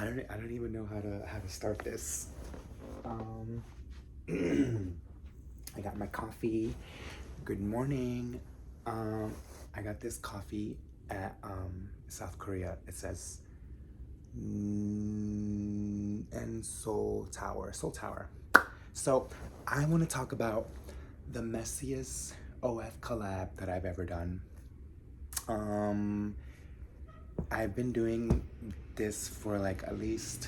I don't even know how to start this. I got my coffee. Good morning. I got this coffee at South Korea. It says and Seoul Tower. Seoul Tower. So I want to talk about the messiest OF collab that I've ever done. I've been doing this for like at least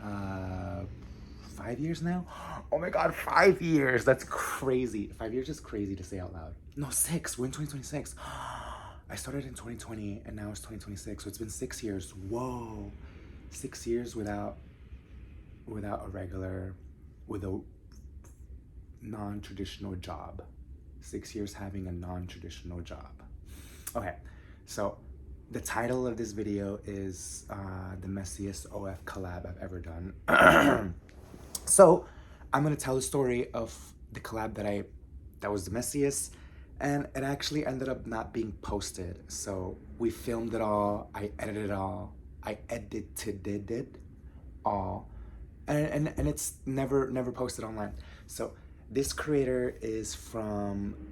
5 years now. Oh my god, 5 years! That's crazy. 5 years is crazy to say out loud. No, 6. We're in 2026. I started in 2020 and now it's 2026, so it's been 6 years. Whoa, 6 years without with a non-traditional job. 6 years having a non-traditional job. Okay, so the title of this video is the messiest OF collab I've ever done. So I'm gonna tell the story of the collab that was the messiest, and it actually ended up not being posted. So we filmed it all, I edited it all, I edited it all, and it's never posted online. So this creator is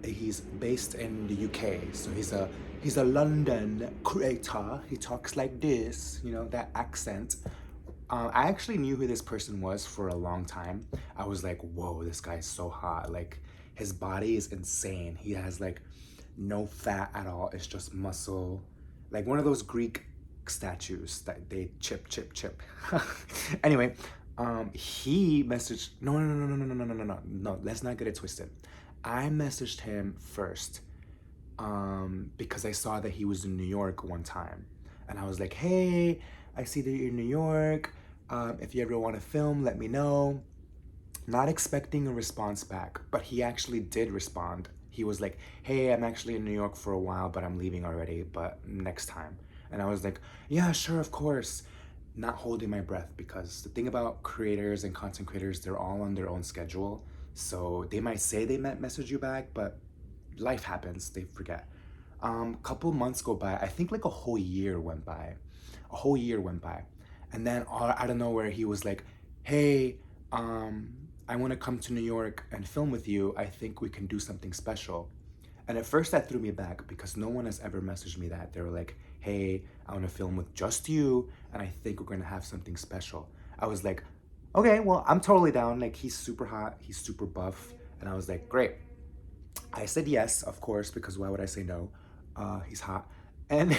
he's based in the UK, so he's a London creator. He talks like this, you know, that accent. I actually knew who this person was for a long time. I was like, whoa, this guy's so hot. Like, his body is insane. He has like no fat at all. It's just muscle. Like one of those Greek statues that they chip. Anyway, he messaged, no, let's not get it twisted. I messaged him first because I saw that he was in New York one time. And I was like, hey, I see that you're in New York. If you ever want to film, let me know. Not expecting a response back, but he actually did respond. He was like, hey, I'm actually in New York for a while, but I'm leaving already, but next time. And I was like, yeah, sure, of course. Not holding my breath, because the thing about creators and content creators, they're all on their own schedule. So they might say they might message you back, but life happens, they forget. Couple months go by. I think like a whole year went by. And then out of nowhere, he was like, hey, I want to come to New York and film with you. I think we can do something special. And at first that threw me back because no one has ever messaged me that. They were like, hey, I want to film with just you, and I think we're going to have something special. I was like, okay, well, I'm totally down. Like, he's super hot, he's super buff. And I was like, great. I said yes, of course, because why would I say no? He's hot. And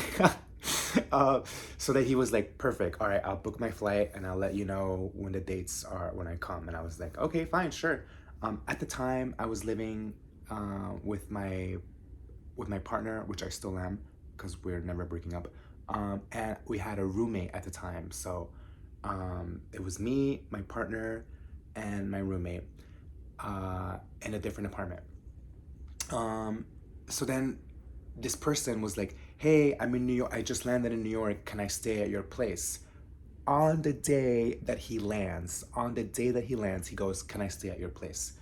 so that he was like, perfect. All right, I'll book my flight and I'll let you know when the dates are when I come. And I was like, okay, fine, sure. At the time, I was living with my partner, which I still am, because we're never breaking up. And we had a roommate at the time. So it was me, my partner, and my roommate in a different apartment. So then this person was like, hey, I'm in New York. I just landed in New York. Can I stay at your place? On the day that he lands, he goes, can I stay at your place?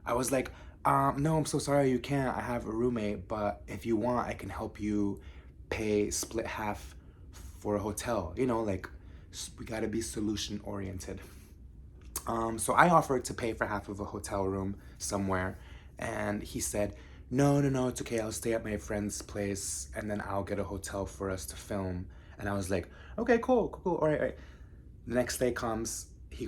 I was like, no, I'm so sorry, you can't. I have a roommate, but if you want, I can help you pay split half for a hotel. You know, like, we gotta be solution oriented. So I offered to pay for half of a hotel room somewhere, and he said, no, it's okay. I'll stay at my friend's place, and then I'll get a hotel for us to film. And I was like, okay, cool. All right. The next day comes, he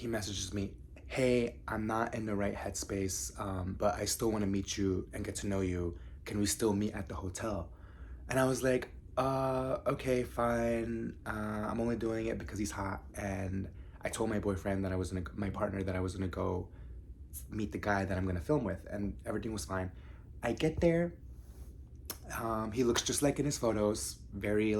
messages me, hey, I'm not in the right headspace, but I still want to meet you and get to know you. Can we still meet at the hotel? And I was like, okay, fine. I'm only doing it because he's hot. And I told my boyfriend that my partner that I was gonna go meet the guy that I'm gonna film with, and everything was fine. I get there. He looks just like in his photos. Very,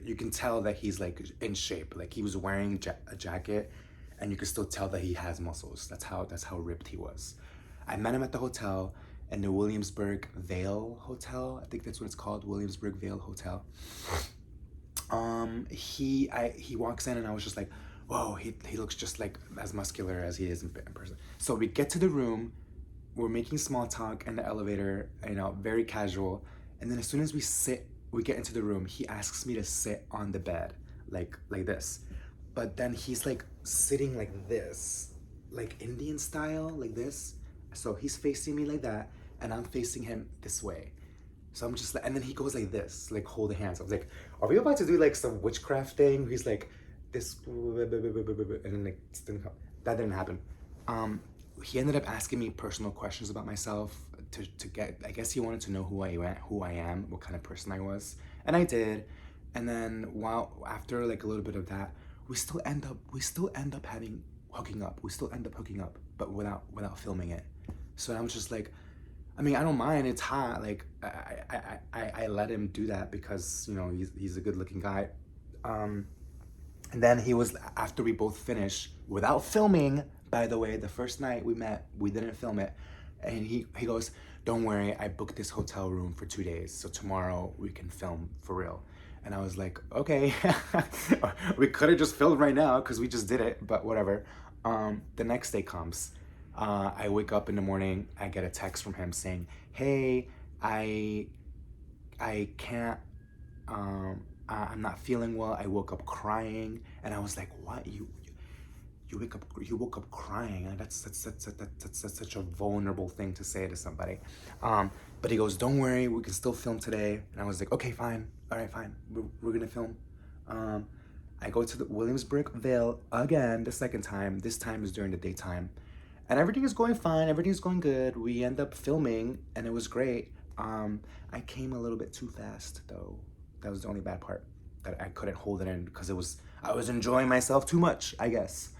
you can tell that he's like in shape. Like, he was wearing a jacket, and you can still tell that he has muscles. That's how ripped he was. I met him at the hotel, in the Williamsburg Vale Hotel. I think that's what it's called, Williamsburg Vale Hotel. He walks in, and I was just like, whoa, he looks just like as muscular as he is in person. So we get to the room, we're making small talk in the elevator, you know, very casual. And then as soon as we get into the room, he asks me to sit on the bed. like this. But then he's like sitting like this, like Indian style, like this. So he's facing me like that, and I'm facing him this way. So I'm just like, and then he goes like this, like holding hands. I was like, are we about to do like some witchcraft thing? He's like, this, and then like, that didn't happen. He ended up asking me personal questions about myself to get, I guess he wanted to know who I am, what kind of person I was. And I did. And then after like a little bit of that, we still end up hooking up. We still end up hooking up, but without filming it. So I'm just like, I mean, I don't mind. It's hot. Like I let him do that because, you know, he's a good looking guy. And then he was, after we both finished without filming, by the way, the first night we met, we didn't film it. And he goes, don't worry, I booked this hotel room for 2 days. So tomorrow we can film for real. And I was like, okay, we could have just filmed right now because we just did it, but whatever. The next day comes. I wake up in the morning, I get a text from him saying, hey, I can't, I'm not feeling well. I woke up crying. And I was like, what? You woke up crying, and that's such a vulnerable thing to say to somebody. But he goes, don't worry, we can still film today. And I was like, okay, fine, all right, fine, we're gonna film. I go to the Williamsburg again, the second time. This time is during the daytime, and everything is going fine, everything's going good. We end up filming, and it was great. I came a little bit too fast though. That was the only bad part, that I couldn't hold it in because I was enjoying myself too much, I guess.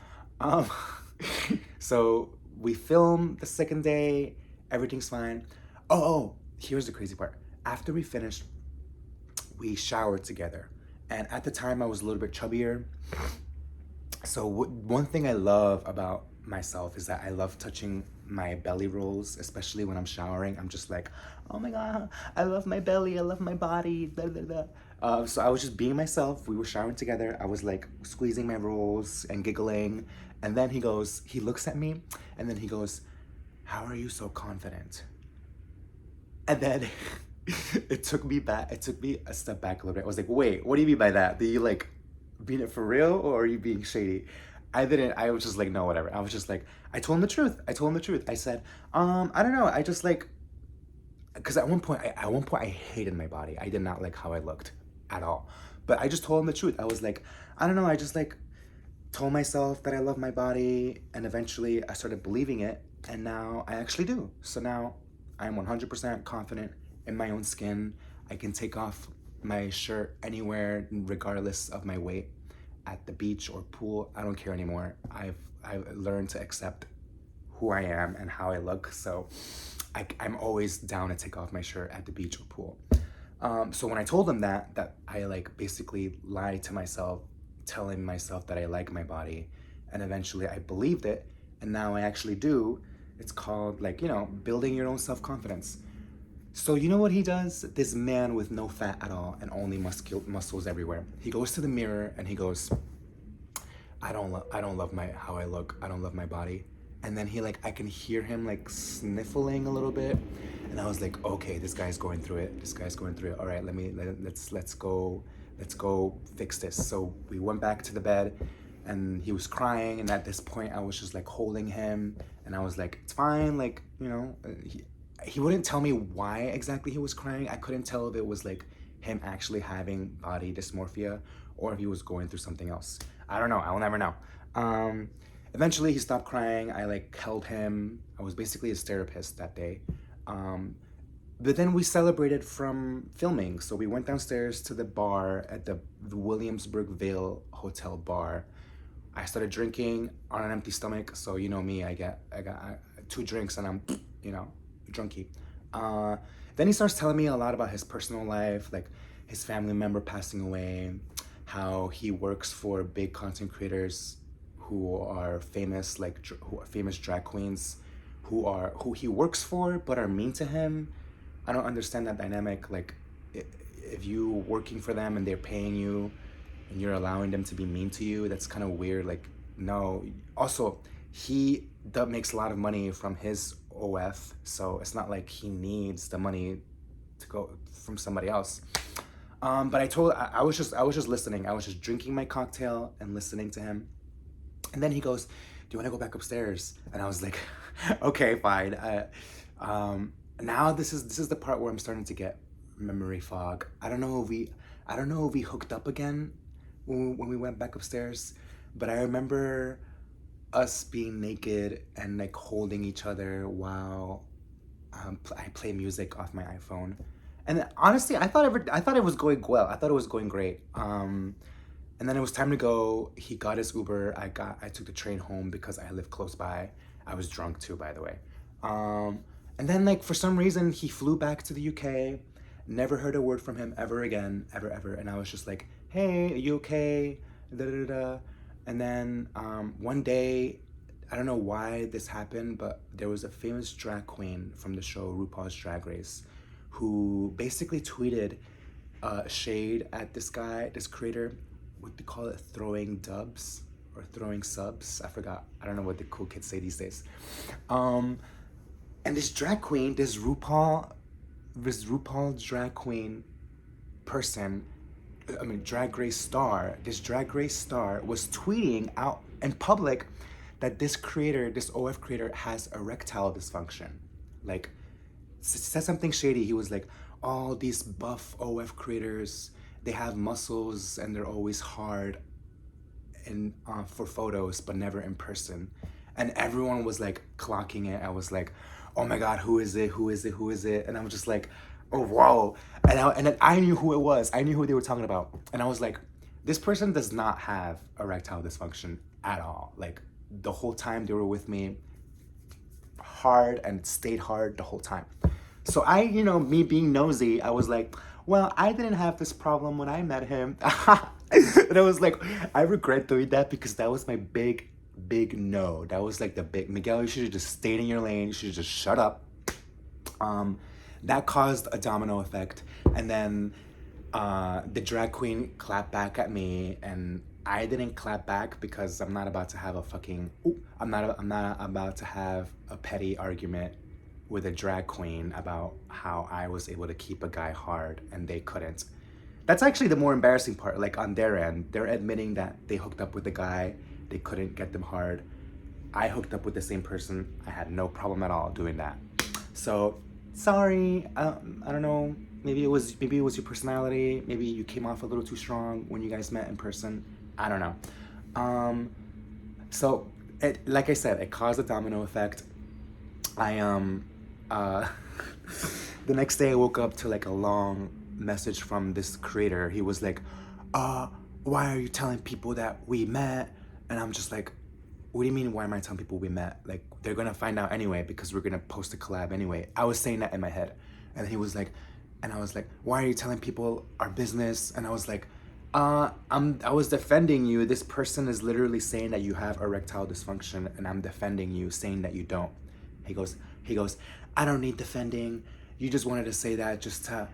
So we film the second day, everything's fine. Oh, here's the crazy part. After we finished, we showered together. And at the time I was a little bit chubbier. So one thing I love about myself is that I love touching my belly rolls, especially when I'm showering. I'm just like, oh my God, I love my belly, I love my body, blah, blah, blah. So I was just being myself. We were showering together. I was like squeezing my rolls and giggling. And then he looks at me, and then he goes, how are you so confident? And then it took me a step back a little bit. I was like, wait, what do you mean by that? Do you like mean it for real, or are you being shady? I was just like, no, whatever. I was just like, I told him the truth. I said, I don't know. I just like, because at one point I hated my body. I did not like how I looked at all. But I just told him the truth. I was like, I don't know. I just like told myself that I love my body, and eventually I started believing it, and now I actually do. So now I'm 100% confident in my own skin. I can take off my shirt anywhere, regardless of my weight, at the beach or pool. I don't care anymore. I've learned to accept who I am and how I look. So I'm always down to take off my shirt at the beach or pool. So when I told him that I like basically lied to myself, telling myself that I like my body, and eventually I believed it, and now I actually do. It's called, like, you know, building your own self-confidence. So you know what he does? This man with no fat at all and only muscles everywhere. He goes to the mirror and he goes, I don't love how I look. I don't love my body. And then I can hear him like sniffling a little bit, and I was like, okay, this guy's going through it. All right, let's go fix this. So we went back to the bed, and he was crying, and at this point I was just like holding him, and I was like, it's fine, like, you know. He wouldn't tell me why exactly he was crying. I couldn't tell if it was like him actually having body dysmorphia or if he was going through something else. I don't know. I will never know. Eventually he stopped crying. I like held him. I was basically his therapist that day. But then we celebrated from filming. So we went downstairs to the bar at the Williamsburg Vale Hotel bar. I started drinking on an empty stomach. So you know me, I got 2 drinks and I'm, you know, drunky. Then he starts telling me a lot about his personal life, like his family member passing away, how he works for big content creators who are famous, like who are famous drag queens, who he works for but are mean to him. I don't understand that dynamic. Like, if you working for them and they're paying you and you're allowing them to be mean to you, that's kind of weird. Like, no. Also, he makes a lot of money from his OF, so it's not like he needs the money to go from somebody else. But I was just listening. I was just drinking my cocktail and listening to him. And then he goes, "Do you want to go back upstairs?" And I was like, "Okay, fine." Now this is the part where I'm starting to get memory fog. I don't know if we hooked up again when we went back upstairs, but I remember us being naked and like holding each other while I play music off my iPhone. And honestly, I thought it was going well. I thought it was going great. And then it was time to go. He got his Uber. I took the train home because I live close by. I was drunk too, by the way. And then like for some reason he flew back to the UK. Never heard a word from him ever again, ever ever. And I was just like, "Hey, are you okay?" Da, da, da, da. And then one day, I don't know why this happened, but there was a famous drag queen from the show RuPaul's Drag Race, who basically tweeted shade at this guy, this creator. What do you call it? Throwing dubs or throwing subs? I forgot. I don't know what the cool kids say these days. And this drag queen, this RuPaul drag queen person, drag race star, this drag race star was tweeting out in public that this creator, this OF creator, has erectile dysfunction. Like, said something shady. He was like, all these buff OF creators, they have muscles and they're always hard and for photos, but never in person. And everyone was like clocking it. I was like, "Oh my God, who is it? Who is it? Who is it?" And I was just like, "Oh, whoa." And then I knew who it was. I knew who they were talking about. And I was like, this person does not have erectile dysfunction at all. Like the whole time they were with me, hard and stayed hard the whole time. So me being nosy, I was like, well, I didn't have this problem when I met him. And I was like, I regret doing that because that was my big, big no. That was like the big, Miguel, you should have just stayed in your lane. You should have just shut up. That caused a domino effect. And then the drag queen clapped back at me, and I didn't clap back because I'm not about to have I'm not about to have a petty argument with a drag queen about how I was able to keep a guy hard and they couldn't. That's actually the more embarrassing part. Like on their end, they're admitting that they hooked up with a guy, they couldn't get them hard. I hooked up with the same person. I had no problem at all doing that. So sorry. I don't know. Maybe it was your personality. Maybe you came off a little too strong when you guys met in person. I don't know. So like I said, it caused a domino effect. The next day I woke up to like a long message from this creator. He was like, why are you telling people that we met? And I'm just like, what do you mean, why am I telling people we met? Like, they're gonna find out anyway because we're gonna post a collab anyway. I was saying that in my head. And he was like, and I was like, why are you telling people our business? And I was like, I was defending you. This person is literally saying that you have erectile dysfunction, and I'm defending you, saying that you don't. He goes, I don't need defending. You just wanted to say that just to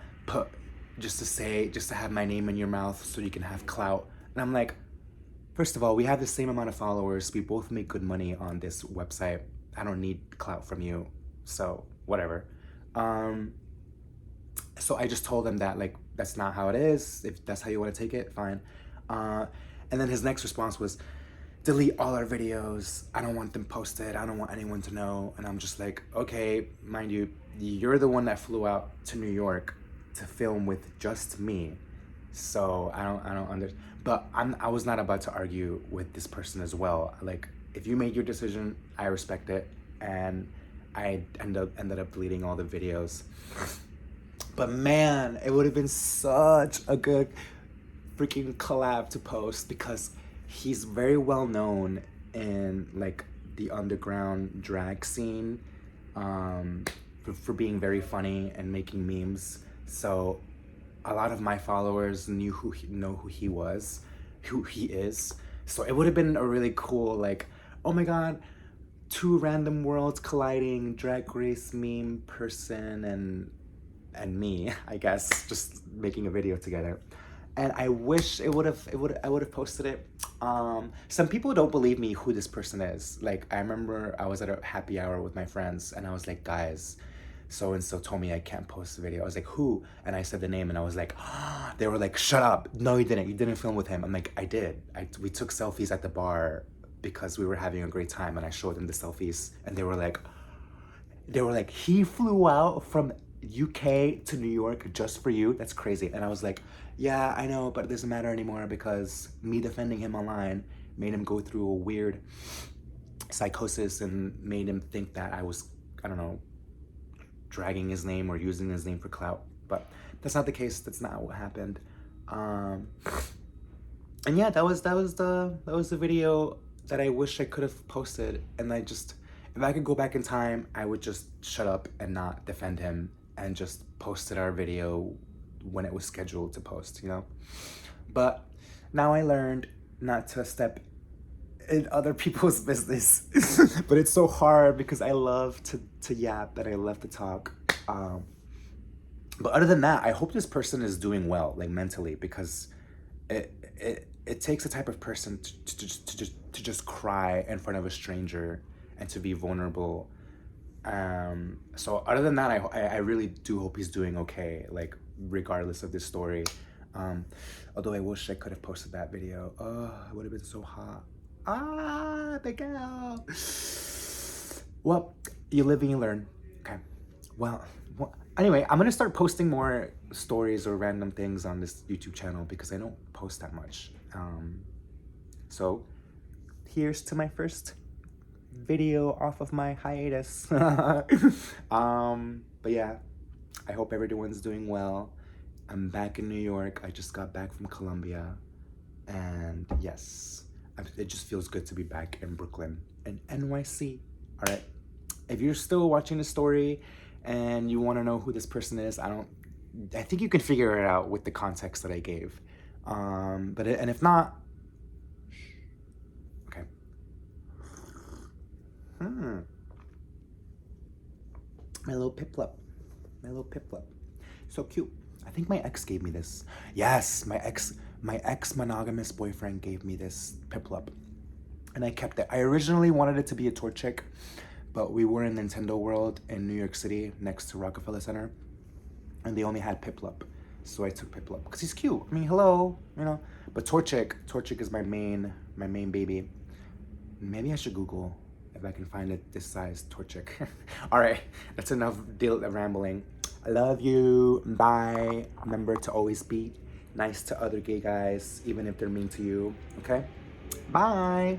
have my name in your mouth so you can have clout. And I'm like, first of all, we have the same amount of followers. We both make good money on this website. I don't need clout from you. So whatever. So I just told him that, like, that's not how it is. If that's how you want to take it, fine. And then his next response was, delete all our videos. I don't want them posted. I don't want anyone to know. And I'm just like, okay, mind you, you're the one that flew out to New York to film with just me. So I don't understand. But I was not about to argue with this person as well. Like, if you made your decision, I respect it. And I ended up deleting all the videos. But man, it would have been such a good freaking collab to post because he's very well known in like the underground drag scene for being very funny and making memes. So a lot of my followers know who he is. So it would have been a really cool, like, oh my God, two random worlds colliding, drag race meme person and me, I guess, just making a video together. And I wish I would have posted it. Some people don't believe me who this person is. Like, I remember I was at a happy hour with my friends and I was like, guys, so and so told me I can't post the video. I was like, who? And I said the name, and I was like, they were like, shut up. No, you didn't. You didn't film with him. I'm like, I did. We took selfies at the bar because we were having a great time, and I showed them the selfies, and they were like, he flew out from UK to New York just for you? That's crazy. And I was like, yeah, I know, but it doesn't matter anymore because me defending him online made him go through a weird psychosis and made him think that I was, I don't know, dragging his name or using his name for clout. But that's not the case. That's not what happened. And yeah, that was the video that I wish I could have posted. And I just, if I could go back in time, I would just shut up and not defend him and just posted our video when it was scheduled to post, you know? But now I learned not to step in other people's business. But it's so hard because I love to yap and I love to talk. But other than that, I hope this person is doing well, like mentally, because it takes a type of person to just cry in front of a stranger and to be vulnerable. So other than that, I really do hope he's doing okay, like regardless of this story. Although I wish I could have posted that video. Oh, it would have been so hot. The girl. Well, you live and you learn. Okay. Well, anyway, I'm gonna start posting more stories or random things on this YouTube channel because I don't post that much. So here's to my first video off of my hiatus. But yeah, I hope everyone's doing well. I'm back in New York. I just got back from Colombia, and yes, it just feels good to be back in Brooklyn and NYC. All right, if you're still watching the story and you want to know who this person is, I think you can figure it out with the context that I gave. And if not, okay. My little piplup. So cute. I think my ex gave me this. Yes, my ex monogamous boyfriend gave me this piplup. And I kept it. I originally wanted it to be a tour chick, but we were in Nintendo World in New York City next to Rockefeller Center, and they only had Piplup. So I took Piplup because he's cute. I mean, hello, you know. But Torchic is my main baby. Maybe I should Google if I can find it this size, Torchic. All right, that's enough rambling. I love you. Bye. Remember to always be nice to other gay guys, even if they're mean to you. Okay. Bye.